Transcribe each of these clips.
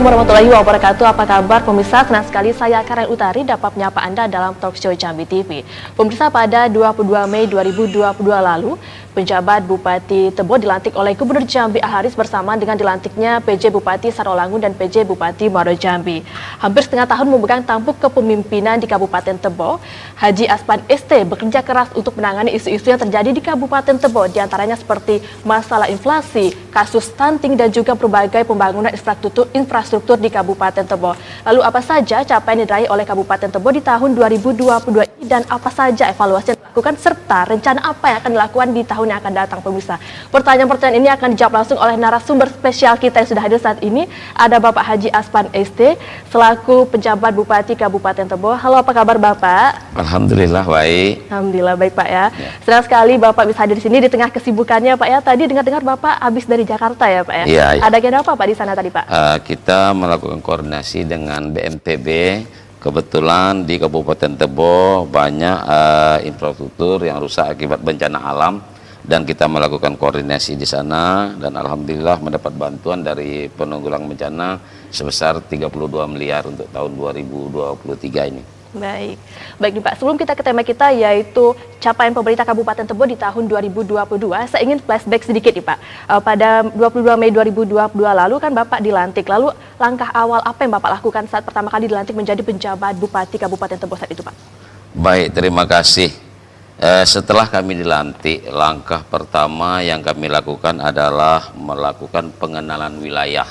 Assalamualaikum warahmatullahi wabarakatuh. Apa kabar pemirsa? Senang sekali saya Karen Utari dapat menyapa Anda dalam Talk Show Jambi TV. Pemirsa, pada 22 Mei 2022 lalu, penjabat Bupati Tebo dilantik oleh Gubernur Jambi Aharis bersama dengan dilantiknya PJ Bupati Sarolangun dan PJ Bupati Muaro Jambi. Hampir setengah tahun memegang tampuk kepemimpinan di Kabupaten Tebo, Haji Aspan ST bekerja keras untuk menangani isu-isu yang terjadi di Kabupaten Tebo, diantaranya seperti masalah inflasi, kasus stunting, dan juga berbagai pembangunan infrastruktur di Kabupaten Tebo. Lalu apa saja capaian yang diraih oleh Kabupaten Tebo di tahun 2022 ini dan apa saja evaluasi yang dilakukan serta rencana apa yang akan dilakukan di tahun yang akan datang, pemirsa? Pertanyaan-pertanyaan ini akan dijawab langsung oleh narasumber spesial kita yang sudah hadir saat ini. Ada Bapak Haji Aspan ST selaku penjabat Bupati Kabupaten Tebo. Halo, apa kabar Bapak? Alhamdulillah baik. Alhamdulillah baik Pak ya. Senang sekali Bapak bisa hadir di sini di tengah kesibukannya Pak ya. Tadi dengar-dengar Bapak habis dari Jakarta ya Pak ya. Iya. Ada agenda apa Pak di sana tadi Pak? Kita melakukan koordinasi dengan BNPB. Kebetulan di Kabupaten Tebo banyak infrastruktur yang rusak akibat bencana alam, dan kita melakukan koordinasi di sana, dan alhamdulillah mendapat bantuan dari penanggulangan bencana sebesar 32 miliar untuk tahun 2023 ini. Baik nih Pak, sebelum kita ke tema kita yaitu capaian pemerintah Kabupaten Tebo di tahun 2022, saya ingin flashback sedikit nih Pak. Pada 22 Mei 2022 lalu kan Bapak dilantik, lalu langkah awal apa yang Bapak lakukan saat pertama kali dilantik menjadi penjabat Bupati Kabupaten Tebo saat itu Pak? Baik, terima kasih. Setelah kami dilantik, langkah pertama yang kami lakukan adalah melakukan pengenalan wilayah.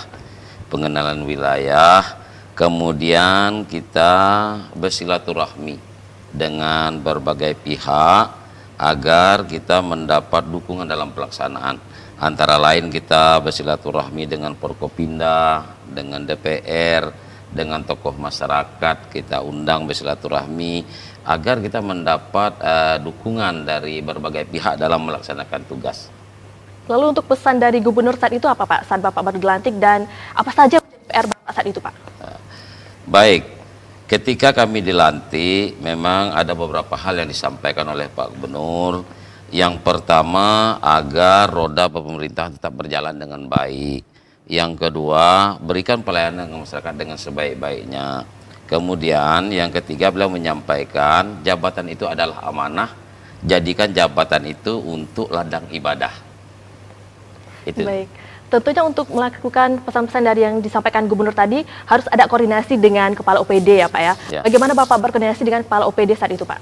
Kemudian kita bersilaturahmi dengan berbagai pihak agar kita mendapat dukungan dalam pelaksanaan. Antara lain kita bersilaturahmi dengan Forkopimda, dengan DPR, dengan tokoh masyarakat, kita undang bersilaturahmi agar kita mendapat dukungan dari berbagai pihak dalam melaksanakan tugas. Lalu untuk pesan dari Gubernur saat itu apa Pak, saat Bapak baru dilantik, dan apa saja PR Bapak saat itu Pak? Baik, ketika kami dilantik memang ada beberapa hal yang disampaikan oleh Pak Gubernur. Yang pertama, agar roda pemerintahan tetap berjalan dengan baik. Yang kedua, berikan pelayanan ke masyarakat dengan sebaik-baiknya. Kemudian yang ketiga, beliau menyampaikan jabatan itu adalah amanah, jadikan jabatan itu untuk ladang ibadah. Itu. Baik. Tentunya untuk melakukan pesan-pesan dari yang disampaikan Gubernur tadi harus ada koordinasi dengan Kepala OPD ya Pak ya. Bagaimana Bapak berkoordinasi dengan Kepala OPD saat itu Pak?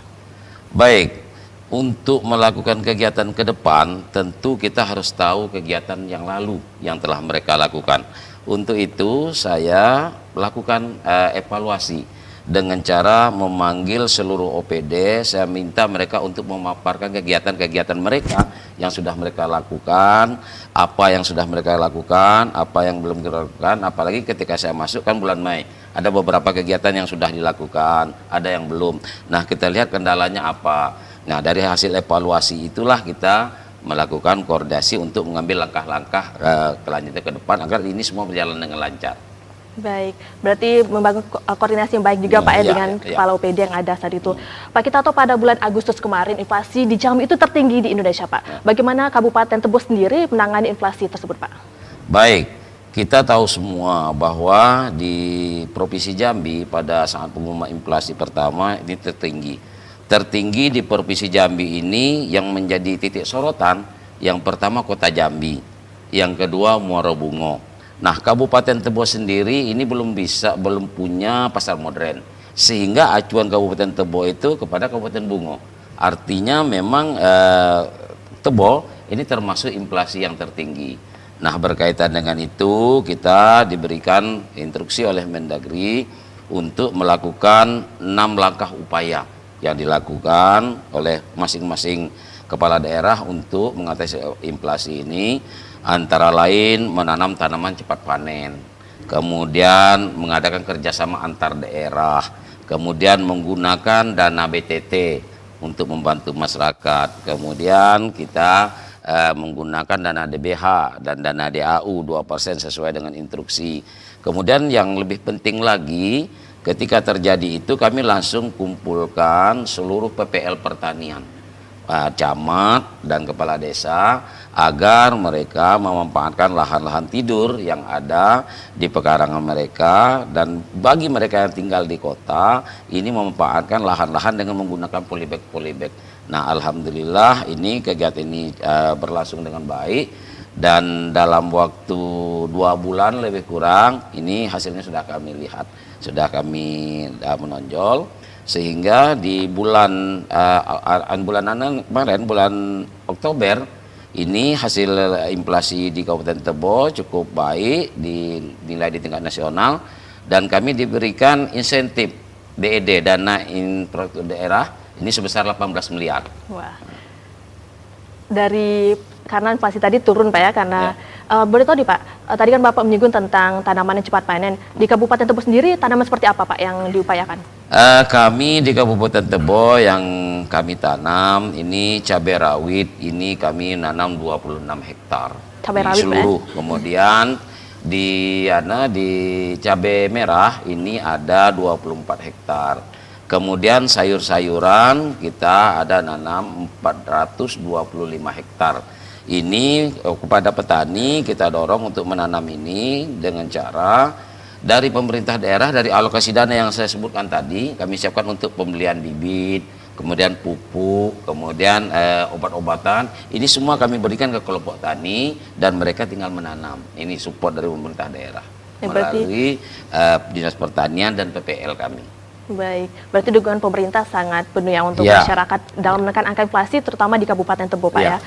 Baik, untuk melakukan kegiatan ke depan tentu kita harus tahu kegiatan yang lalu yang telah mereka lakukan. Untuk itu saya lakukan evaluasi dengan cara memanggil seluruh OPD. Saya minta mereka untuk memaparkan kegiatan-kegiatan mereka yang sudah mereka lakukan, apa yang sudah mereka lakukan, apa yang belum dilakukan. Apalagi ketika saya masuk kan bulan Mei, ada beberapa kegiatan yang sudah dilakukan, ada yang belum. Nah, kita lihat kendalanya apa. Nah, dari hasil evaluasi itulah kita melakukan koordinasi untuk mengambil langkah-langkah kelanjutan ke depan agar ini semua berjalan dengan lancar. Baik, berarti membangun koordinasi yang baik juga Pak ya dengan Kepala OPD yang ada saat itu. Pak, kita tahu pada bulan Agustus kemarin inflasi di Jambi itu tertinggi di Indonesia Pak. Bagaimana Kabupaten Tebo sendiri menangani inflasi tersebut Pak? Baik, kita tahu semua bahwa di Provinsi Jambi pada saat pengumuman inflasi pertama ini tertinggi di Provinsi Jambi ini. Yang menjadi titik sorotan, yang pertama Kota Jambi, yang kedua Muaro Bungo. Nah, Kabupaten Tebo sendiri ini belum punya pasar modern, sehingga acuan Kabupaten Tebo itu kepada Kabupaten Bungo. Artinya memang Tebo ini termasuk inflasi yang tertinggi. Nah, berkaitan dengan itu kita diberikan instruksi oleh Mendagri untuk melakukan 6 langkah upaya yang dilakukan oleh masing-masing kepala daerah untuk mengatasi inflasi ini. Antara lain menanam tanaman cepat panen, kemudian mengadakan kerjasama antar daerah, kemudian menggunakan dana BTT untuk membantu masyarakat, kemudian kita menggunakan dana DBH dan dana DAU 2% sesuai dengan instruksi. Kemudian yang lebih penting lagi, ketika terjadi itu kami langsung kumpulkan seluruh PPL pertanian. camat dan kepala desa agar mereka memanfaatkan lahan-lahan tidur yang ada di pekarangan mereka, dan bagi mereka yang tinggal di kota ini memanfaatkan lahan-lahan dengan menggunakan polybag. Nah, alhamdulillah ini kegiatan ini berlangsung dengan baik, dan dalam waktu 2 bulan lebih kurang ini hasilnya sudah kami lihat, sudah kami menonjol, sehingga di bulan kemarin bulan Oktober ini hasil inflasi di Kabupaten Tebo cukup baik, dinilai di tingkat nasional, dan kami diberikan insentif DED, dana infrastruktur daerah, ini sebesar 18 miliar. Wah. Karena inflasi tadi turun Pak ya, karena boleh tahu nih Pak, tadi kan Bapak menyinggung tentang tanaman yang cepat panen. Di Kabupaten Tebo sendiri tanaman seperti apa Pak yang diupayakan? Kami di Kabupaten Tebo yang kami tanam ini cabai rawit, ini kami nanam 26 hektar Cabai di rawit seluruh. Kemudian di cabai merah ini ada 24 hektar. Kemudian sayur-sayuran kita ada nanam 425 hektar. Ini kepada petani kita dorong untuk menanam ini dengan cara dari pemerintah daerah, dari alokasi dana yang saya sebutkan tadi, kami siapkan untuk pembelian bibit, kemudian pupuk, kemudian obat-obatan. Ini semua kami berikan ke kelompok tani dan mereka tinggal menanam. Ini support dari pemerintah daerah melalui Dinas Pertanian dan PPL kami. Baik, berarti dukungan pemerintah sangat penuh ya untuk masyarakat dalam menekan angka inflasi, terutama di Kabupaten Tebo Pak ya.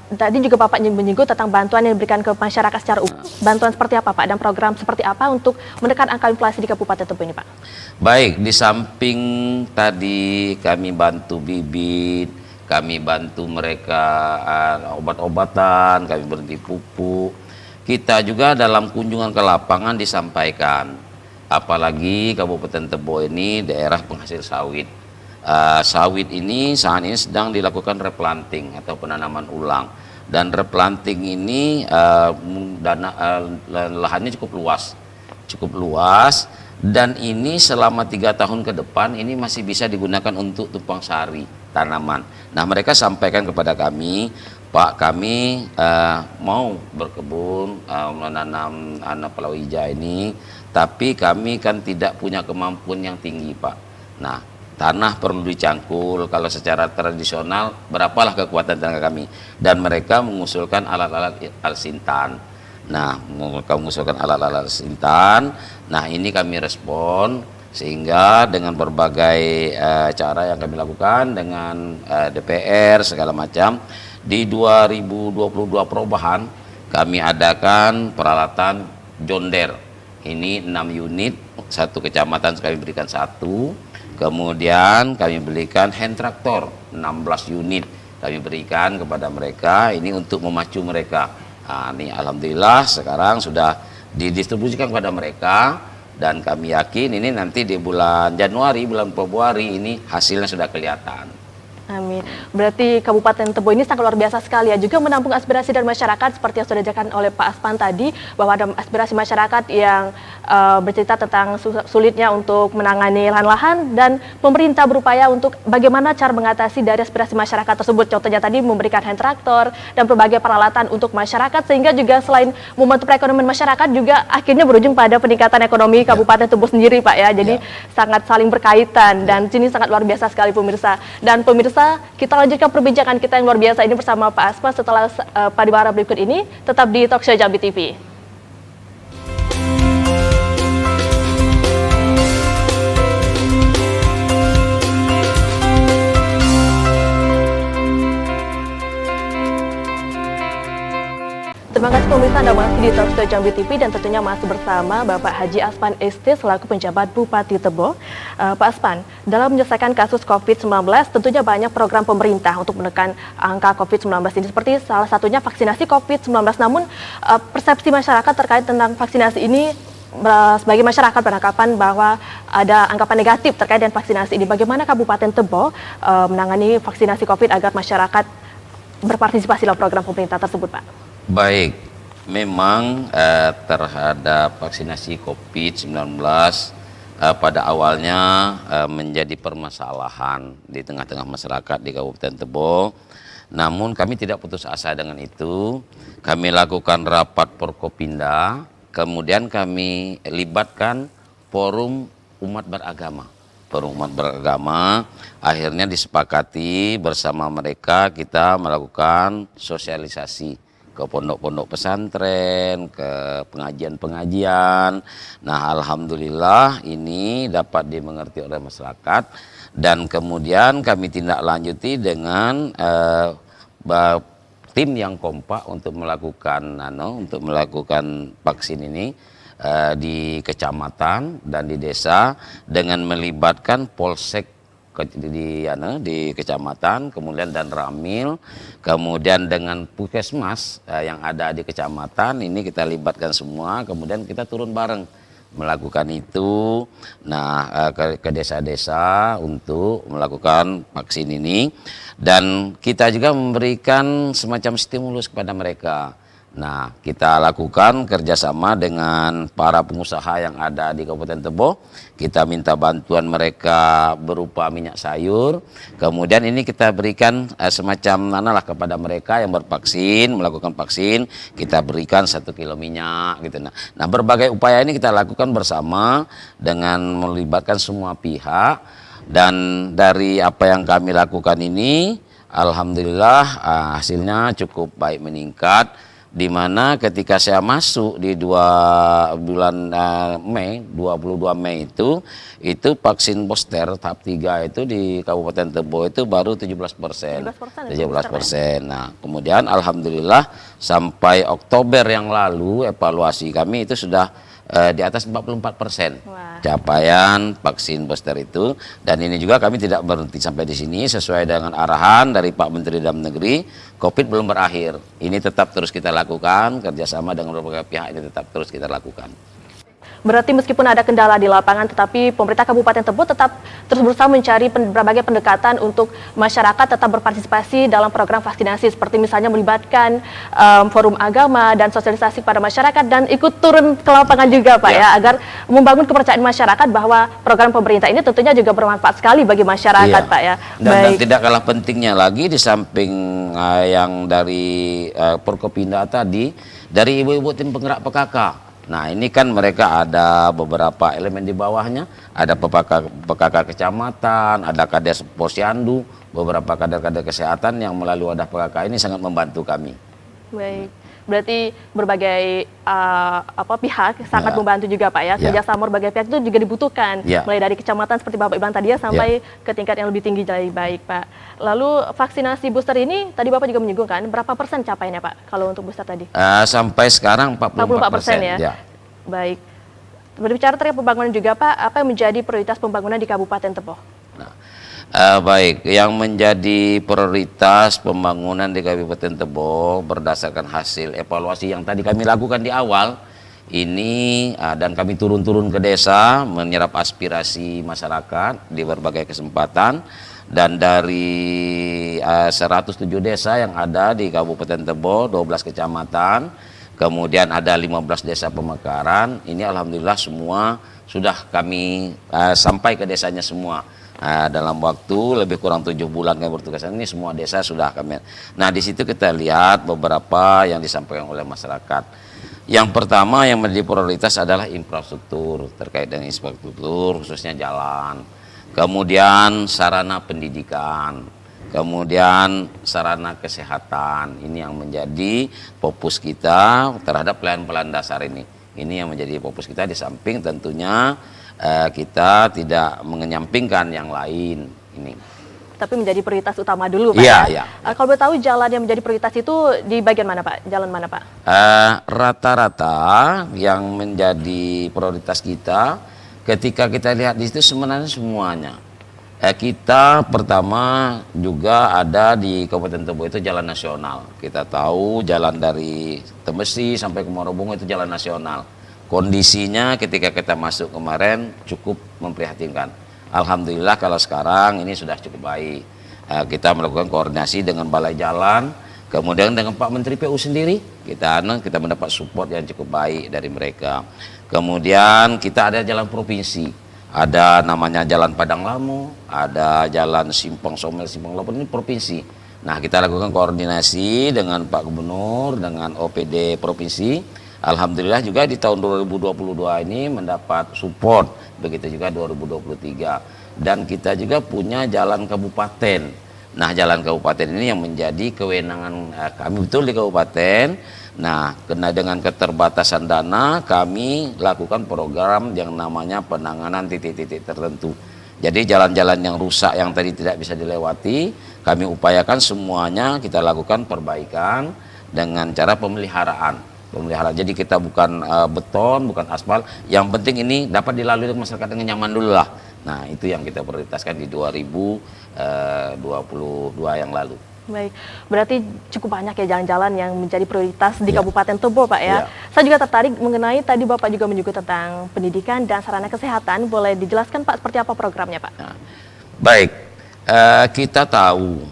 Tadi juga Bapak menyinggung tentang bantuan yang diberikan ke masyarakat secara umum. Bantuan seperti apa Pak, dan program seperti apa untuk menekan angka inflasi di Kabupaten Tebo ini Pak? Baik, di samping tadi kami bantu bibit, kami bantu mereka obat-obatan, kami berhenti pupuk, kita juga dalam kunjungan ke lapangan disampaikan, apalagi Kabupaten Tebo ini daerah penghasil sawit. Sawit ini saat ini sedang dilakukan replanting atau penanaman ulang, dan replanting ini lahannya cukup luas, dan ini selama 3 tahun ke depan ini masih bisa digunakan untuk tumpang sari tanaman. Nah, mereka sampaikan kepada kami, Pak, kami mau berkebun menanam palawija ini, tapi kami kan tidak punya kemampuan yang tinggi Pak. Nah, tanah perlu dicangkul, kalau secara tradisional berapalah kekuatan tenaga kami, dan mereka mengusulkan alat-alat alsintan. Nah, mereka mengusulkan alat-alat alsintan. Nah, ini kami respon, sehingga dengan berbagai cara yang kami lakukan dengan DPR segala macam, di 2022 perubahan kami adakan peralatan John Deere. Ini 6 unit, satu kecamatan kami berikan 1. Kemudian kami berikan hand traktor 16 unit kami berikan kepada mereka, ini untuk memacu mereka. Nah, ini alhamdulillah sekarang sudah didistribusikan kepada mereka, dan kami yakin ini nanti di bulan Januari, bulan Februari ini hasilnya sudah kelihatan. Amin. Berarti Kabupaten Tebo ini sangat luar biasa sekali ya, juga menampung aspirasi dari masyarakat seperti yang sudah dijelaskan oleh Pak Aspan tadi, bahwa ada aspirasi masyarakat yang bercerita tentang sulitnya untuk menangani lahan-lahan, dan pemerintah berupaya untuk bagaimana cara mengatasi dari aspirasi masyarakat tersebut. Contohnya tadi memberikan hand traktor dan berbagai peralatan untuk masyarakat, sehingga juga selain membantu perekonomian masyarakat, juga akhirnya berujung pada peningkatan ekonomi Kabupaten Tebo sendiri Pak ya. Jadi sangat saling berkaitan, dan sini sangat luar biasa sekali pemirsa. Dan pemirsa, kita lanjutkan perbincangan kita yang luar biasa ini bersama Pak Aspan setelah pariwara berikut ini, tetap di Talkshow Jambi TV. Terima kasih pemirsa, Anda masih di Talkshow Jambi TV, dan tentunya masih bersama Bapak Haji Aspan ST selaku penjabat Bupati Tebo. Pak Aspan, dalam menyelesaikan kasus COVID-19 tentunya banyak program pemerintah untuk menekan angka COVID-19 ini, seperti salah satunya vaksinasi COVID-19. Namun persepsi masyarakat terkait tentang vaksinasi ini, sebagai masyarakat beranggapan bahwa ada anggapan negatif terkait dengan vaksinasi ini. Bagaimana Kabupaten Tebo menangani vaksinasi COVID agar masyarakat berpartisipasi dalam program pemerintah tersebut, Pak? Baik, memang terhadap vaksinasi COVID-19 pada awalnya menjadi permasalahan di tengah-tengah masyarakat di Kabupaten Tebo. Namun kami tidak putus asa dengan itu. Kami lakukan rapat Forkopimda, kemudian kami libatkan forum umat beragama. Forum umat beragama akhirnya disepakati bersama mereka kita melakukan sosialisasi ke pondok-pondok pesantren, ke pengajian-pengajian. Nah, alhamdulillah ini dapat dimengerti oleh masyarakat dan kemudian kami tindak lanjuti dengan tim yang kompak untuk melakukan vaksin ini di kecamatan dan di desa dengan melibatkan polsek di kecamatan, kemudian dan Ramil, kemudian dengan puskesmas yang ada di kecamatan ini kita libatkan semua, kemudian kita turun bareng melakukan itu. Nah, ke desa-desa untuk melakukan vaksin ini dan kita juga memberikan semacam stimulus kepada mereka. Nah, kita lakukan kerjasama dengan para pengusaha yang ada di Kabupaten Tebo. Kita minta bantuan mereka berupa minyak sayur. Kemudian ini kita berikan semacam kepada mereka yang bervaksin, melakukan vaksin. Kita berikan 1 kilo minyak gitu. Nah, berbagai upaya ini kita lakukan bersama dengan melibatkan semua pihak. Dan dari apa yang kami lakukan ini, alhamdulillah hasilnya cukup baik meningkat. Di mana ketika saya masuk di bulan Mei, 22 Mei itu vaksin booster tahap 3 itu di Kabupaten Tebo itu baru 17%. 17%. Nah, kemudian alhamdulillah sampai Oktober yang lalu evaluasi kami itu sudah di atas 44% capaian vaksin booster itu. Dan ini juga kami tidak berhenti sampai di sini, sesuai dengan arahan dari Pak Menteri Dalam Negeri, COVID belum berakhir. Ini tetap terus kita lakukan, kerjasama dengan berbagai pihak ini tetap terus kita lakukan. Berarti meskipun ada kendala di lapangan, tetapi pemerintah Kabupaten Tebo tetap terus berusaha mencari berbagai pendekatan untuk masyarakat tetap berpartisipasi dalam program vaksinasi, seperti misalnya melibatkan forum agama dan sosialisasi pada masyarakat dan ikut turun ke lapangan juga, Pak, ya, agar membangun kepercayaan masyarakat bahwa program pemerintah ini tentunya juga bermanfaat sekali bagi masyarakat, Pak, ya. Dan tidak kalah pentingnya lagi di samping yang dari Forkopimda tadi, dari ibu-ibu tim penggerak PKK. Nah, ini kan mereka ada beberapa elemen di bawahnya, ada PKK kecamatan, ada Kades Posyandu, beberapa kader-kader kesehatan yang melalui wadah PKK ini sangat membantu kami. Baik, berarti berbagai pihak sangat membantu juga, Pak, ya. Kerjasama berbagai pihak itu juga dibutuhkan, mulai dari kecamatan seperti Bapak bilang tadi ya, sampai ke tingkat yang lebih tinggi jadi baik, Pak. Lalu vaksinasi booster ini tadi Bapak juga menyinggung kan, berapa persen capaiannya, Pak, kalau untuk booster tadi? Sampai sekarang 44% ya. Baik. Berbicara terkait pembangunan juga, Pak, apa yang menjadi prioritas pembangunan di Kabupaten Tebo? Baik, yang menjadi prioritas pembangunan di Kabupaten Tebo berdasarkan hasil evaluasi yang tadi kami lakukan di awal ini, dan kami turun-turun ke desa menyerap aspirasi masyarakat di berbagai kesempatan. Dan dari 107 desa yang ada di Kabupaten Tebo, 12 kecamatan, kemudian ada 15 desa pemekaran, ini alhamdulillah semua sudah kami sampai ke desanya semua. Dalam waktu lebih kurang 7 bulan kami bertugas ini semua desa sudah kami. Nah, di situ kita lihat beberapa yang disampaikan oleh masyarakat. Yang pertama yang menjadi prioritas adalah infrastruktur, terkait dengan infrastruktur khususnya jalan. Kemudian sarana pendidikan, kemudian sarana kesehatan. Ini yang menjadi fokus kita terhadap pelayanan dasar ini. Ini yang menjadi fokus kita, di samping tentunya kita tidak mengenyampingkan yang lain ini. Tapi menjadi prioritas utama dulu, Pak. Kalau boleh tahu jalan yang menjadi prioritas itu di bagian mana, Pak? Jalan mana, Pak? Rata-rata yang menjadi prioritas kita ketika kita lihat di situ sebenarnya semuanya. Kita pertama juga ada di Kabupaten Tebo itu jalan nasional. Kita tahu jalan dari Tembesi sampai ke Morobungu itu jalan nasional. Kondisinya ketika kita masuk kemarin cukup memprihatinkan. Alhamdulillah kalau sekarang ini sudah cukup baik. Kita melakukan koordinasi dengan Balai Jalan, kemudian dengan Pak Menteri PU sendiri, kita mendapat support yang cukup baik dari mereka. Kemudian kita ada jalan provinsi. ada namanya Jalan Padang Lamu, ada Jalan Simpang Somel, Simpang Lopon, ini provinsi. Nah, kita lakukan koordinasi dengan Pak Gubernur, dengan OPD Provinsi. Alhamdulillah juga di tahun 2022 ini mendapat support, begitu juga 2023. Dan kita juga punya jalan kabupaten. Nah, jalan kabupaten ini yang menjadi kewenangan kami betul di kabupaten. Nah, kena dengan keterbatasan dana, kami lakukan program yang namanya penanganan titik-titik tertentu. Jadi jalan-jalan yang rusak yang tadi tidak bisa dilewati, kami upayakan semuanya kita lakukan perbaikan dengan cara pemeliharaan. Jadi kita bukan beton, bukan aspal. Yang penting ini dapat dilalui oleh masyarakat dengan nyaman dulu lah. Nah, itu yang kita prioritaskan di 2022 yang lalu. Baik, berarti cukup banyak ya jalan-jalan yang menjadi prioritas di Ya. Kabupaten Tebo, Pak ya. Ya. Saya juga tertarik mengenai tadi Bapak juga menyebut tentang pendidikan dan sarana kesehatan. Boleh dijelaskan Pak seperti apa programnya, Pak? Nah, baik, kita tahu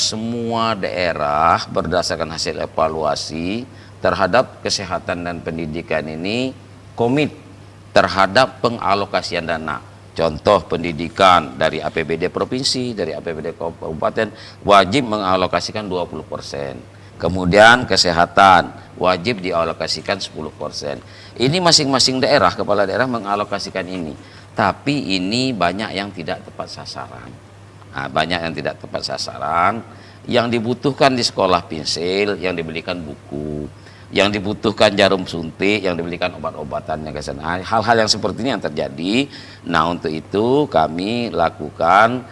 semua daerah berdasarkan hasil evaluasi terhadap kesehatan dan pendidikan ini komit terhadap pengalokasian dana. Contoh pendidikan dari APBD provinsi, dari APBD kabupaten wajib mengalokasikan 20%. Kemudian kesehatan wajib dialokasikan 10%. Ini masing-masing daerah, kepala daerah mengalokasikan ini. Tapi ini banyak yang tidak tepat sasaran. Nah, banyak yang tidak tepat sasaran. Yang dibutuhkan di sekolah pensil, yang dibelikan buku, yang dibutuhkan jarum suntik, yang dibelikan obat-obatannya ke sana. Hal-hal yang seperti ini yang terjadi. Nah, untuk itu kami lakukan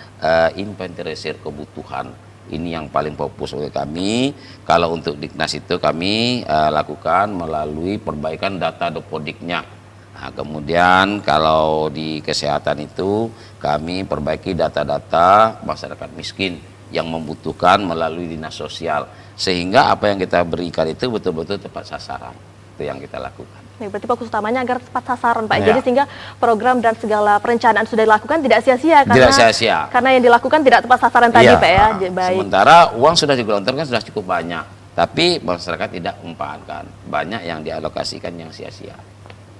inventarisir kebutuhan. Ini yang paling fokus oleh kami. Kalau untuk Diknas itu kami lakukan melalui perbaikan data dopodiknya. Nah, kemudian kalau di kesehatan itu kami perbaiki data-data masyarakat miskin yang membutuhkan melalui dinas sosial, sehingga apa yang kita berikan itu betul-betul tepat sasaran. Itu yang kita lakukan. Baik, berarti fokus utamanya agar tepat sasaran, Pak. Ya. Jadi sehingga program dan segala perencanaan sudah dilakukan tidak sia-sia Tidak sia-sia. karena yang dilakukan tidak tepat sasaran tadi, Iya. Pak ya. Baik. Sementara uang sudah digelontorkan sudah cukup banyak, tapi masyarakat tidak memanfaatkan. Banyak yang dialokasikan yang sia-sia.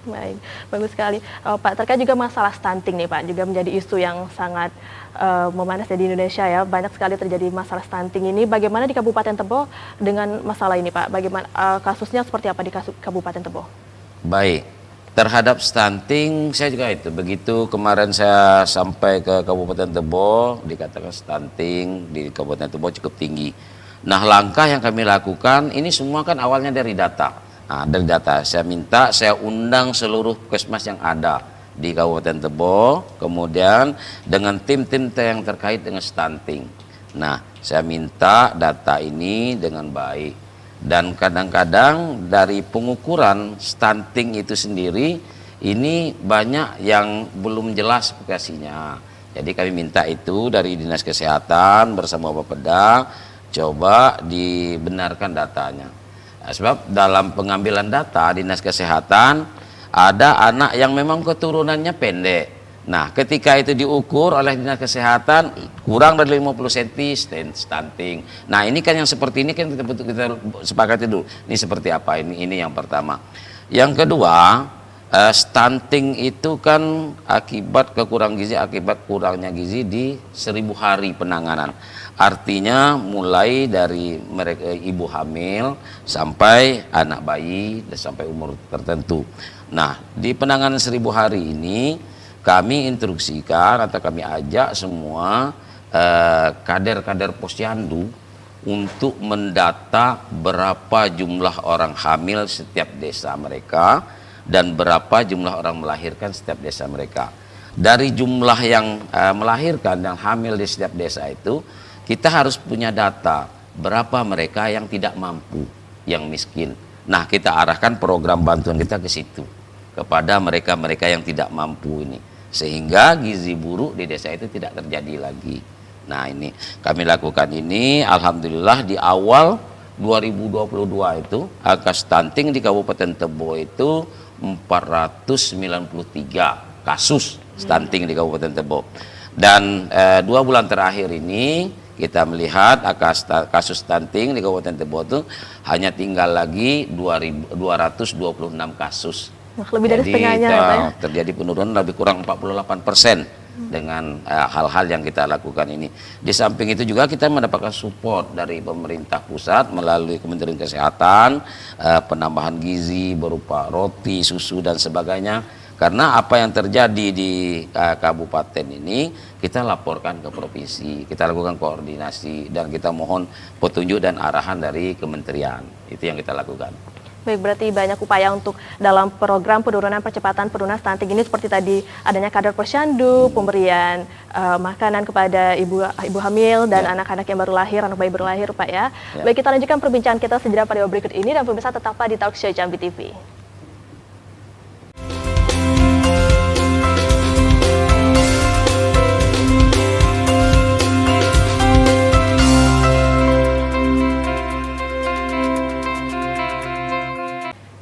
Baik, bagus sekali. Pak, terkait juga masalah stunting nih Pak, juga menjadi isu yang sangat memanas ya di Indonesia ya. Banyak sekali terjadi masalah stunting ini. Bagaimana di Kabupaten Tebo dengan masalah ini Pak? Bagaimana kasusnya seperti apa di Kabupaten Tebo? Baik, terhadap stunting saya juga itu. Begitu kemarin saya sampai ke Kabupaten Tebo, dikatakan stunting di Kabupaten Tebo cukup tinggi. Nah, langkah yang kami lakukan ini semua kan awalnya dari data. Nah, dari data saya minta, saya undang seluruh puskesmas yang ada di Kabupaten Tebo, kemudian dengan tim-tim yang terkait dengan stunting. Nah, saya minta data ini dengan baik. Dan kadang-kadang dari pengukuran stunting itu sendiri, ini banyak yang belum jelas aplikasinya. Jadi kami minta itu dari Dinas Kesehatan bersama Bapeda, coba dibenarkan datanya. Nah, sebab dalam pengambilan data Dinas Kesehatan ada anak yang memang keturunannya pendek. Nah, ketika itu diukur oleh Dinas Kesehatan kurang dari 50 cm stunting. Nah, ini kan yang seperti ini kan kita sepakati dulu. Ini seperti apa ini yang pertama. Yang kedua, stunting itu kan akibat kekurang gizi, akibat kurangnya gizi di 1000 hari penanganan. Artinya mulai dari mereka ibu hamil sampai anak bayi dan sampai umur tertentu. Nah, di penanganan 1000 hari ini kami instruksikan atau kami ajak semua kader-kader posyandu untuk mendata berapa jumlah orang hamil setiap desa mereka dan berapa jumlah orang melahirkan setiap desa mereka. Dari jumlah yang melahirkan dan hamil di setiap desa itu, kita harus punya data berapa mereka yang tidak mampu, yang miskin. Nah, kita arahkan program bantuan kita ke situ, kepada mereka-mereka yang tidak mampu ini. Sehingga gizi buruk di desa itu tidak terjadi lagi. Nah, ini kami lakukan ini, alhamdulillah di awal 2022 itu, angka stunting di Kabupaten Tebo itu 493 kasus stunting di Kabupaten Tebo. Dan 2 bulan terakhir ini kita melihat kasus stunting di Kabupaten Tebo itu hanya tinggal lagi 226 kasus. Wah, lebih dari Jadi setengahnya ya, Pak ya? terjadi penurunan lebih kurang 48% dengan hal-hal yang kita lakukan ini. Di samping itu juga kita mendapatkan support dari pemerintah pusat melalui Kementerian Kesehatan, penambahan gizi berupa roti, susu dan sebagainya. Karena apa yang terjadi di kabupaten ini kita laporkan ke provinsi, kita lakukan koordinasi dan kita mohon petunjuk dan arahan dari kementerian. Itu yang kita lakukan. Baik, berarti banyak upaya untuk dalam program penurunan percepatan penurunan stunting ini seperti tadi adanya kadar posyandu, pemberian makanan kepada ibu hamil dan anak-anak yang baru lahir, anak bayi baru lahir, Pak ya. Baik, kita lanjutkan perbincangan kita segera pada berikut ini dan pemirsa tetaplah di Talkshow Jambi TV.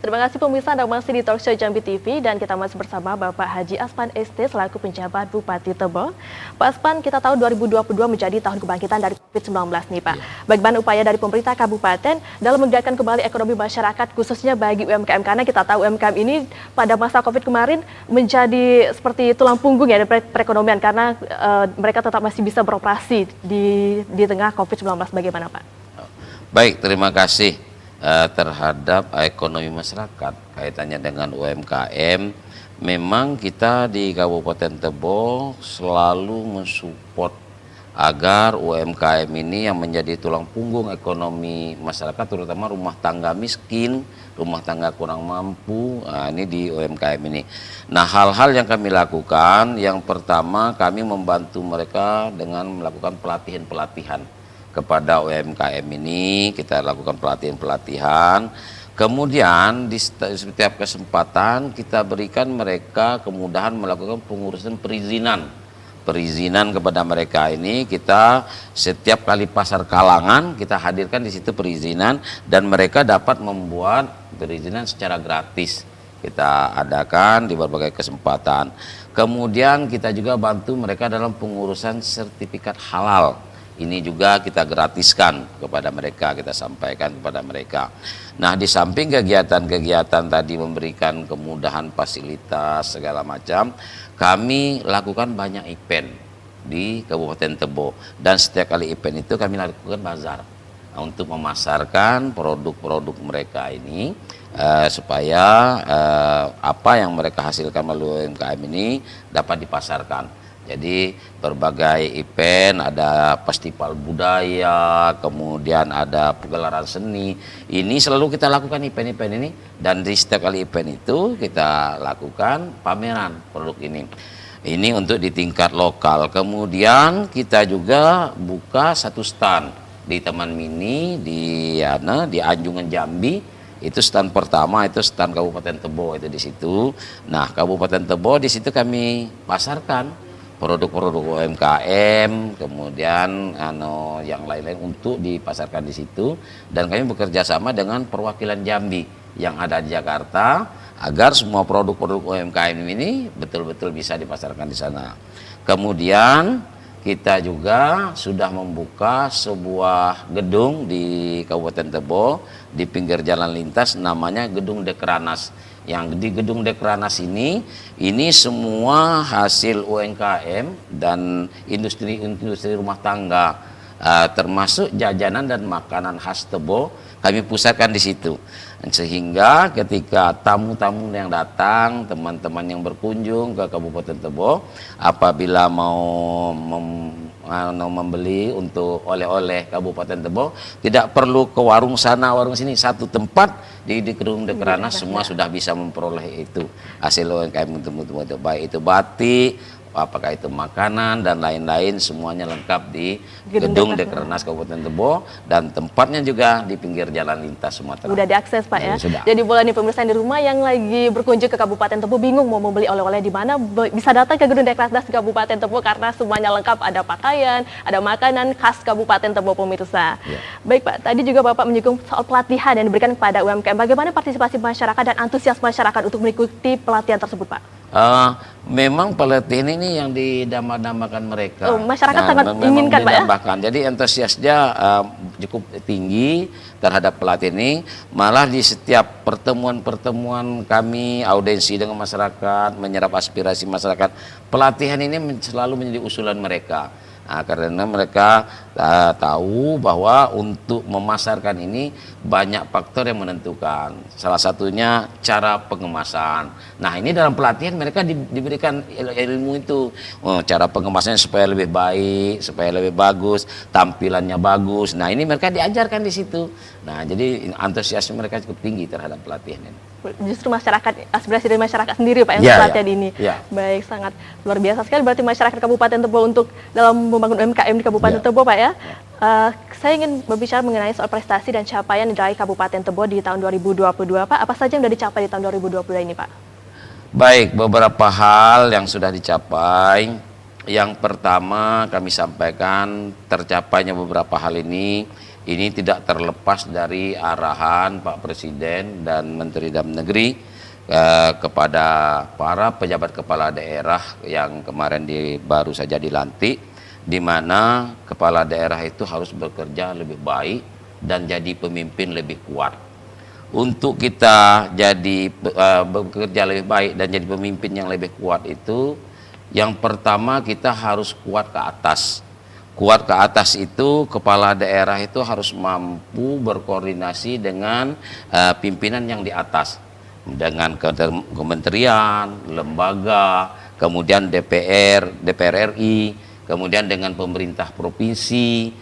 Terima kasih pemirsa Anda masih di Talkshow Jambi TV dan kita masih bersama Bapak Haji Aspan ST selaku penjabat Bupati Tebo. Pak Aspan, kita tahu 2022 menjadi tahun kebangkitan dari COVID-19 nih Pak. Bagaimana upaya dari pemerintah kabupaten dalam menggerakkan kembali ekonomi masyarakat khususnya bagi UMKM, karena kita tahu UMKM ini pada masa COVID kemarin menjadi seperti tulang punggung ya dari perekonomian karena mereka tetap masih bisa beroperasi di tengah COVID-19. Bagaimana Pak? Baik, terima kasih. Terhadap ekonomi masyarakat kaitannya dengan UMKM, memang kita di Kabupaten Tebo selalu mensupport agar UMKM ini yang menjadi tulang punggung ekonomi masyarakat, terutama rumah tangga miskin, rumah tangga kurang mampu, ini di UMKM ini. Nah, hal-hal yang kami lakukan, yang pertama kami membantu mereka dengan melakukan pelatihan-pelatihan kepada UMKM ini. Kita lakukan pelatihan-pelatihan, kemudian di setiap kesempatan kita berikan mereka kemudahan melakukan pengurusan perizinan kepada mereka ini. Kita setiap kali pasar kalangan kita hadirkan di situ perizinan dan mereka dapat membuat perizinan secara gratis. Kita adakan di berbagai kesempatan. Kemudian kita juga bantu mereka dalam pengurusan sertifikat halal. Ini juga kita gratiskan kepada mereka, kita sampaikan kepada mereka. Nah, di samping kegiatan-kegiatan tadi memberikan kemudahan fasilitas segala macam, kami lakukan banyak event di Kabupaten Tebo. Dan setiap kali event itu kami lakukan bazar untuk memasarkan produk-produk mereka ini supaya apa yang mereka hasilkan melalui UMKM ini dapat dipasarkan. Jadi berbagai event, ada festival budaya, kemudian ada pegelaran seni. Ini selalu kita lakukan event-event ini, dan di setiap kali event itu kita lakukan pameran produk ini. Ini untuk di tingkat lokal. Kemudian kita juga buka satu stand di Taman Mini di Anjungan Jambi. Itu stand pertama, itu stand Kabupaten Tebo itu di situ. Nah, Kabupaten Tebo di situ kami pasarkan produk-produk UMKM, kemudian yang lain-lain untuk dipasarkan di situ. Dan kami bekerja sama dengan perwakilan Jambi yang ada di Jakarta agar semua produk-produk UMKM ini betul-betul bisa dipasarkan di sana. Kemudian kita juga sudah membuka sebuah gedung di Kabupaten Tebo di pinggir jalan lintas, namanya Gedung Dekranas. Yang di Gedung Dekranas ini semua hasil UMKM dan industri rumah tangga, termasuk jajanan dan makanan khas Tebo, kami pusatkan di situ. Sehingga ketika tamu-tamu yang datang, teman-teman yang berkunjung ke Kabupaten Tebo, apabila mau membeli untuk oleh-oleh Kabupaten Tebo, tidak perlu ke warung sana, warung sini, satu tempat di Gedung Dekranas semua sudah bisa memperoleh itu hasil UMKM untuk baik itu batik, apakah itu makanan dan lain-lain, semuanya lengkap di Gedung Dekranas Kabupaten Tebo, dan tempatnya juga di pinggir jalan lintas Sumatera. Udah diakses Pak ya. Sudah. Jadi boleh nih pemirsa di rumah yang lagi berkunjung ke Kabupaten Tebo bingung mau membeli oleh-oleh di mana, bisa datang ke Gedung Dekranas Kabupaten Tebo karena semuanya lengkap, ada pakaian, ada makanan khas Kabupaten Tebo pemirsa. Ya. Baik Pak, tadi juga Bapak menyinggung soal pelatihan yang diberikan kepada UMKM. Bagaimana partisipasi masyarakat dan antusias masyarakat untuk mengikuti pelatihan tersebut Pak? Memang pelatihan ini yang didambakan mereka. Masyarakat sangat inginkan, Pak, ya? Didambakan. Jadi antusiasnya cukup tinggi terhadap pelatihan ini. Malah di setiap pertemuan-pertemuan kami, audiensi dengan masyarakat, menyerap aspirasi masyarakat, pelatihan ini selalu menjadi usulan mereka. Karena mereka tahu bahwa untuk memasarkan ini banyak faktor yang menentukan. Salah satunya cara pengemasan. Nah, ini dalam pelatihan mereka diberikan ilmu itu. Cara pengemasannya supaya lebih baik, supaya lebih bagus, tampilannya bagus. Nah, ini mereka diajarkan di situ. Nah, jadi antusiasme mereka cukup tinggi terhadap pelatihan ini. Justru masyarakat, aspirasi dari masyarakat sendiri, Pak, yang pelatihan ini. Baik, sangat luar biasa sekali berarti masyarakat Kabupaten Tebo untuk dalam membangun UMKM di Kabupaten Tebo, Pak, ya. Saya ingin berbicara mengenai soal prestasi dan capaian yang diraih Kabupaten Tebo di tahun 2022, Pak. Apa saja yang sudah dicapai di tahun 2022 ini, Pak? Baik, beberapa hal yang sudah dicapai. Yang pertama kami sampaikan tercapainya beberapa hal ini tidak terlepas dari arahan Pak Presiden dan Menteri Dalam Negeri kepada para pejabat kepala daerah yang kemarin baru saja dilantik, di mana kepala daerah itu harus bekerja lebih baik dan jadi pemimpin lebih kuat. Untuk kita jadi bekerja lebih baik dan jadi pemimpin yang lebih kuat itu, yang pertama kita harus kuat ke atas. Kuat ke atas itu kepala daerah itu harus mampu berkoordinasi dengan pimpinan yang di atas, dengan kementerian, lembaga, kemudian DPR RI, kemudian dengan pemerintah provinsi,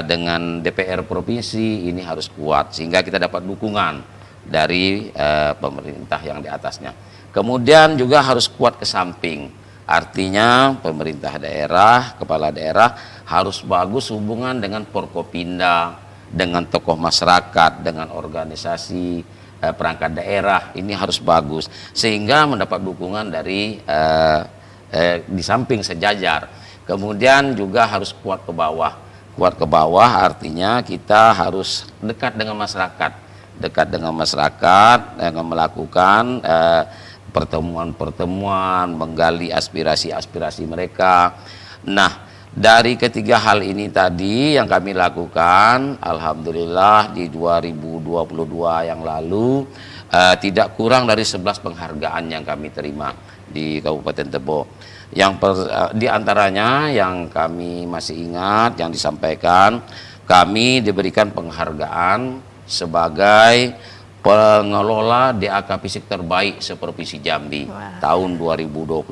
dengan DPR provinsi. Ini harus kuat sehingga kita dapat dukungan dari pemerintah yang di atasnya. Kemudian juga harus kuat ke samping. Artinya pemerintah daerah, kepala daerah harus bagus hubungan dengan Forkopimda, dengan tokoh masyarakat, dengan organisasi perangkat daerah. Ini harus bagus sehingga mendapat dukungan dari di samping sejajar. Kemudian juga harus kuat ke bawah. Kuat ke bawah artinya kita harus dekat dengan masyarakat. Dekat dengan masyarakat dengan melakukan pertemuan-pertemuan, menggali aspirasi-aspirasi mereka. Nah, dari ketiga hal ini tadi yang kami lakukan, alhamdulillah di 2022 yang lalu tidak kurang dari 11 penghargaan yang kami terima di Kabupaten Tebo. Di antaranya yang kami masih ingat yang disampaikan, kami diberikan penghargaan sebagai pengelola DAK Fisik terbaik seprovinsi Jambi tahun 2022.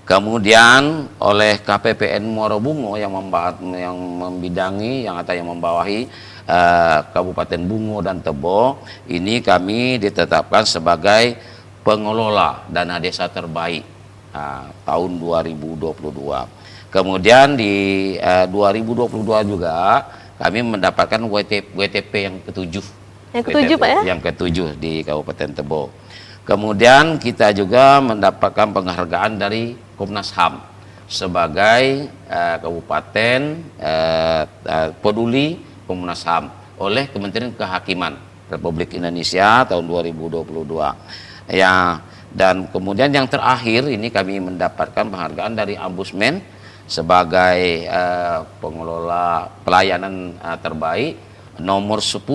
Kemudian oleh KPPN Muaro Bungo yang membidangi, yang membawahi Kabupaten Bungo dan Tebo, ini kami ditetapkan sebagai pengelola dana desa terbaik tahun 2022. Kemudian di 2022 juga kami mendapatkan WTP yang ketujuh. Yang ketujuh, Pak, ya? Yang ketujuh di Kabupaten Tebo. Kemudian kita juga mendapatkan penghargaan dari Komnas HAM sebagai Kabupaten peduli Komnas HAM oleh Kementerian Kehakiman Republik Indonesia tahun 2022. Ya, dan kemudian yang terakhir ini kami mendapatkan penghargaan dari Ombudsman sebagai pengelola pelayanan terbaik nomor 10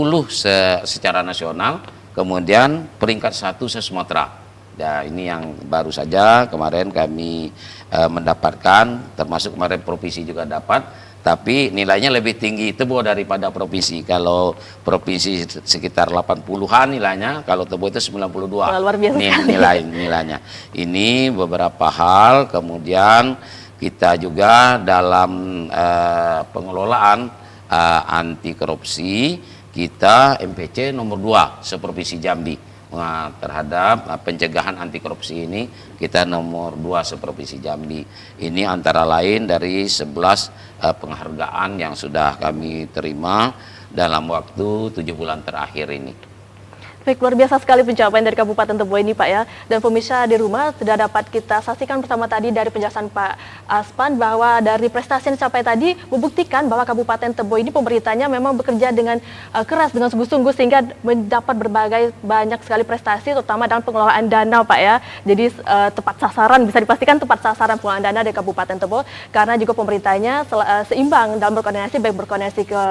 secara nasional, kemudian peringkat 1 se-Sumatera. Ya, ini yang baru saja kemarin kami mendapatkan, termasuk kemarin provinsi juga dapat, tapi nilainya lebih tinggi Tebo daripada provinsi. Kalau provinsi sekitar 80-an nilainya, kalau Tebo itu 92. Luar biasa nilainya. Ini beberapa hal, kemudian kita juga dalam pengelolaan anti korupsi, kita MPC nomor 2 seprovinsi Jambi. Terhadap pencegahan anti korupsi ini kita nomor 2 seprovinsi Jambi. Ini antara lain dari 11 penghargaan yang sudah kami terima dalam waktu 7 bulan terakhir ini. Baik, luar biasa sekali pencapaian dari Kabupaten Tebo ini, Pak, ya. Dan pemirsa di rumah sudah dapat kita saksikan bersama tadi dari penjelasan Pak Aspan, bahwa dari prestasi yang dicapai tadi membuktikan bahwa Kabupaten Tebo ini pemerintahnya memang bekerja dengan keras, dengan sungguh-sungguh, sehingga mendapat berbagai banyak sekali prestasi, terutama dalam pengelolaan dana, Pak ya. Jadi tepat sasaran, bisa dipastikan tepat sasaran pengelolaan dana dari Kabupaten Tebo, karena juga pemerintahnya seimbang dalam berkoordinasi, baik berkoordinasi ke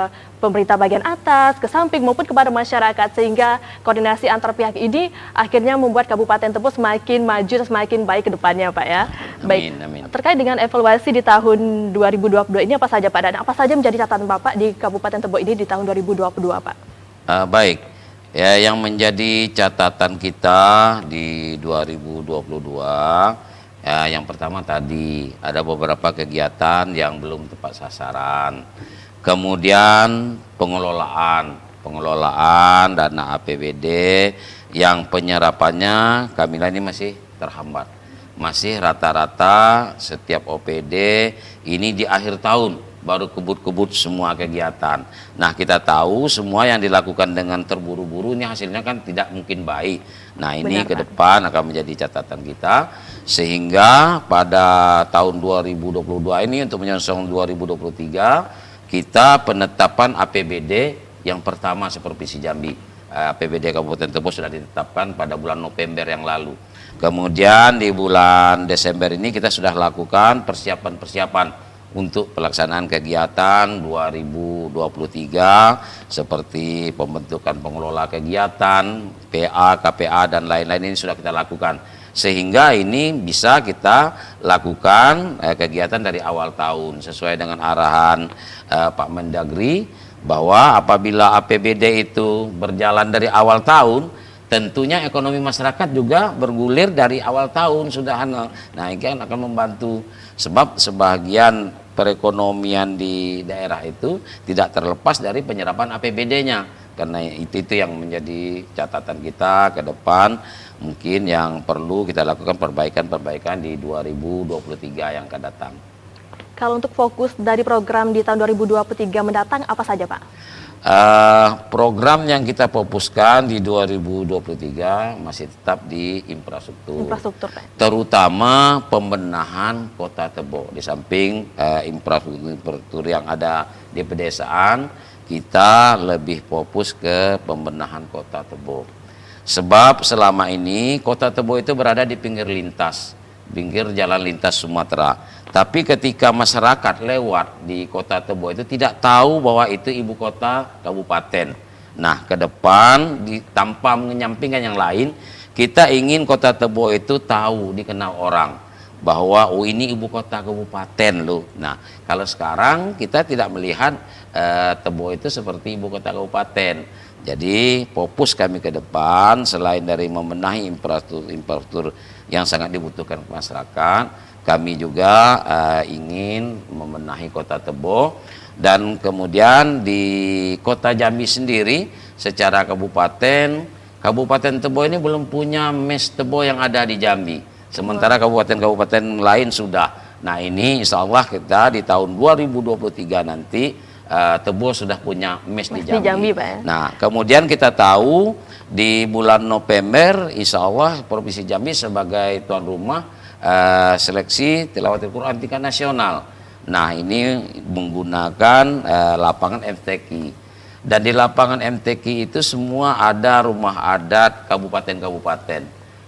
pemerintah bagian atas, ke samping, maupun kepada masyarakat, sehingga koordinasi antar pihak ini akhirnya membuat Kabupaten Tebo semakin maju dan semakin baik ke depannya, Pak ya. Baik, Amin. terkait dengan evaluasi di tahun 2022 ini apa saja, Pak, dan apa saja menjadi catatan Bapak di Kabupaten Tebo ini di tahun 2022, Pak? Baik, ya, yang menjadi catatan kita di 2022, ya, yang pertama tadi ada beberapa kegiatan yang belum tepat sasaran. Kemudian pengelolaan dana APBD yang penyerapannya kami ini masih terhambat. Masih rata-rata setiap OPD ini di akhir tahun baru kebut-kebut semua kegiatan. Nah, kita tahu semua yang dilakukan dengan terburu-buru ini hasilnya kan tidak mungkin baik. Nah, ini ke depan akan menjadi catatan kita, sehingga pada tahun 2022 ini untuk menyongsong 2023 kita penetapan APBD yang pertama seprovinsi Jambi. APBD Kabupaten Tebo sudah ditetapkan pada bulan November yang lalu. Kemudian di bulan Desember ini kita sudah lakukan persiapan-persiapan untuk pelaksanaan kegiatan 2023 seperti pembentukan pengelola kegiatan, PA, KPA, dan lain-lain ini sudah kita lakukan. Sehingga ini bisa kita lakukan kegiatan dari awal tahun sesuai dengan arahan Pak Mendagri, bahwa apabila APBD itu berjalan dari awal tahun, tentunya ekonomi masyarakat juga bergulir dari awal tahun sudah. Nah, ini kan akan membantu, sebab sebagian perekonomian di daerah itu tidak terlepas dari penyerapan APBD-nya. Karena itu yang menjadi catatan kita ke depan, mungkin yang perlu kita lakukan perbaikan-perbaikan di 2023 yang akan datang. Kalau untuk fokus dari program di tahun 2023 mendatang apa saja, Pak? Program yang kita fokuskan di 2023 masih tetap di infrastruktur. Infrastruktur, Pak. Terutama pembenahan Kota Tebo. Di samping infrastruktur yang ada di pedesaan, kita lebih fokus ke pembenahan Kota Tebo. Sebab selama ini Kota Tebo itu berada di pinggir jalan lintas Sumatera. Tapi ketika masyarakat lewat di Kota Tebo itu tidak tahu bahwa itu ibu kota kabupaten. Nah, ke depan tanpa menyampingkan yang lain, kita ingin Kota Tebo itu tahu, dikenal orang, bahwa oh ini ibu kota kabupaten loh. Nah, kalau sekarang kita tidak melihat Tebo itu seperti ibu kota kabupaten. Jadi fokus kami ke depan, selain dari membenahi infrastruktur yang sangat dibutuhkan masyarakat, kami juga ingin membenahi Kota Tebo. Dan kemudian di Kota Jambi sendiri secara Kabupaten Tebo ini belum punya mes Tebo yang ada di Jambi, sementara kabupaten-kabupaten lain sudah. Nah, ini insya Allah kita di tahun 2023 nanti Tebo sudah punya mes di Jambi. Pak, ya? Nah, kemudian kita tahu di bulan November insya Allah Provinsi Jambi sebagai tuan rumah seleksi tilawatil Quran tingkat nasional. Nah, ini menggunakan lapangan MTQ. Dan di lapangan MTQ itu semua ada rumah adat kabupaten-kabupaten.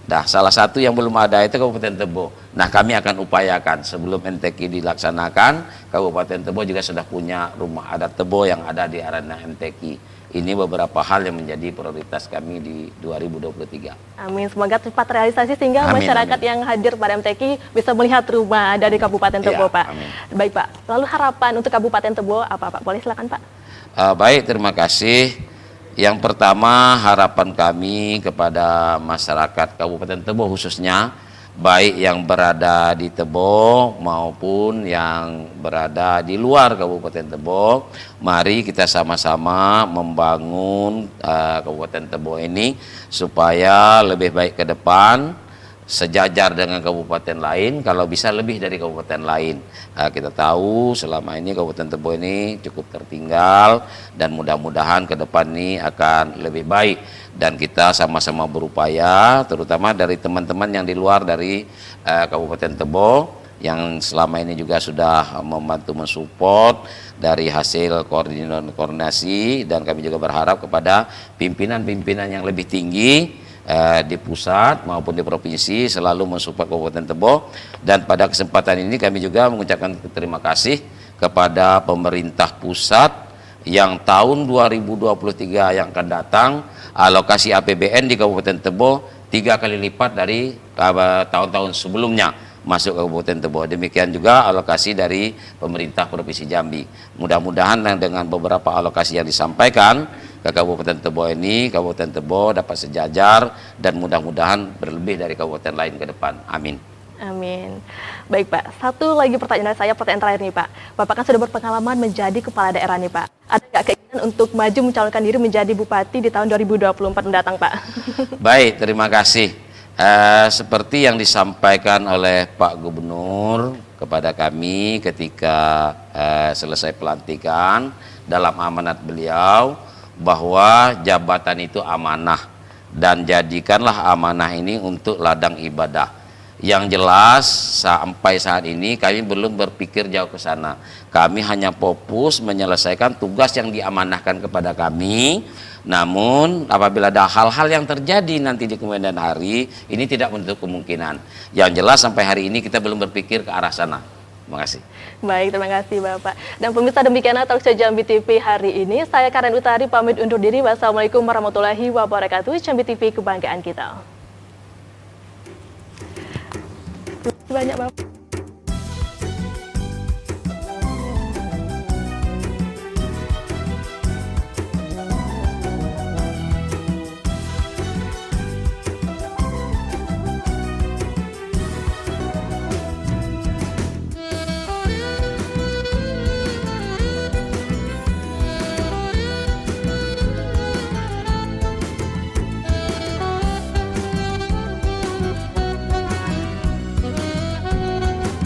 Nah, salah satu yang belum ada itu Kabupaten Tebo. Nah, kami akan upayakan sebelum MTQ dilaksanakan, Kabupaten Tebo juga sudah punya rumah adat Tebo yang ada di arena MTQ. Ini beberapa hal yang menjadi prioritas kami di 2023. Amin, semoga cepat realisasi sehingga masyarakat yang hadir pada MTQ bisa melihat rumah dari Kabupaten Tebo, Pak. Amin. Baik, Pak. Lalu harapan untuk Kabupaten Tebo apa, Pak? Boleh silakan, Pak. Baik, terima kasih. Yang pertama, harapan kami kepada masyarakat Kabupaten Tebo khususnya, baik yang berada di Tebo maupun yang berada di luar Kabupaten Tebo, mari kita sama-sama membangun Kabupaten Tebo ini supaya lebih baik ke depan, sejajar dengan kabupaten lain, kalau bisa lebih dari kabupaten lain. Kita tahu selama ini Kabupaten Tebo ini cukup tertinggal, dan mudah-mudahan ke depan ini akan lebih baik. Dan kita sama-sama berupaya, terutama dari teman-teman yang di luar dari Kabupaten Tebo, yang selama ini juga sudah membantu mensupport dari hasil koordinasi, dan kami juga berharap kepada pimpinan-pimpinan yang lebih tinggi di pusat maupun di provinsi selalu mensupport Kabupaten Tebo. Dan pada kesempatan ini kami juga mengucapkan terima kasih kepada pemerintah pusat yang tahun 2023 yang akan datang alokasi APBN di Kabupaten Tebo 3 kali lipat dari tahun-tahun sebelumnya masuk ke Kabupaten Tebo. Demikian juga alokasi dari pemerintah Provinsi Jambi. Mudah-mudahan dengan beberapa alokasi yang disampaikan ke Kabupaten Tebo ini, Kabupaten Tebo dapat sejajar dan mudah-mudahan berlebih dari kabupaten lain ke depan. Amin. Amin. Baik Pak, satu lagi pertanyaan saya, pertanyaan terakhir nih Pak. Bapak kan sudah berpengalaman menjadi kepala daerah nih Pak. Ada nggak keinginan untuk maju mencalonkan diri menjadi bupati di tahun 2024 mendatang Pak? Baik, terima kasih. Seperti yang disampaikan oleh Pak Gubernur kepada kami ketika selesai pelantikan dalam amanat beliau, bahwa jabatan itu amanah dan jadikanlah amanah ini untuk ladang ibadah. Yang jelas sampai saat ini kami belum berpikir jauh ke sana. Kami hanya fokus menyelesaikan tugas yang diamanahkan kepada kami. Namun apabila ada hal-hal yang terjadi nanti di kemudian hari, ini tidak menutup kemungkinan. Yang jelas sampai hari ini kita belum berpikir ke arah sana. Terima kasih. Baik, terima kasih Bapak. Dan pemirsa, demikianlah Talkshow Jambi TV hari ini. Saya Karen Utari pamit undur diri. Wassalamualaikum warahmatullahi wabarakatuh. Jambi TV, kebanggaan kita. Terima kasih banyak Bapak.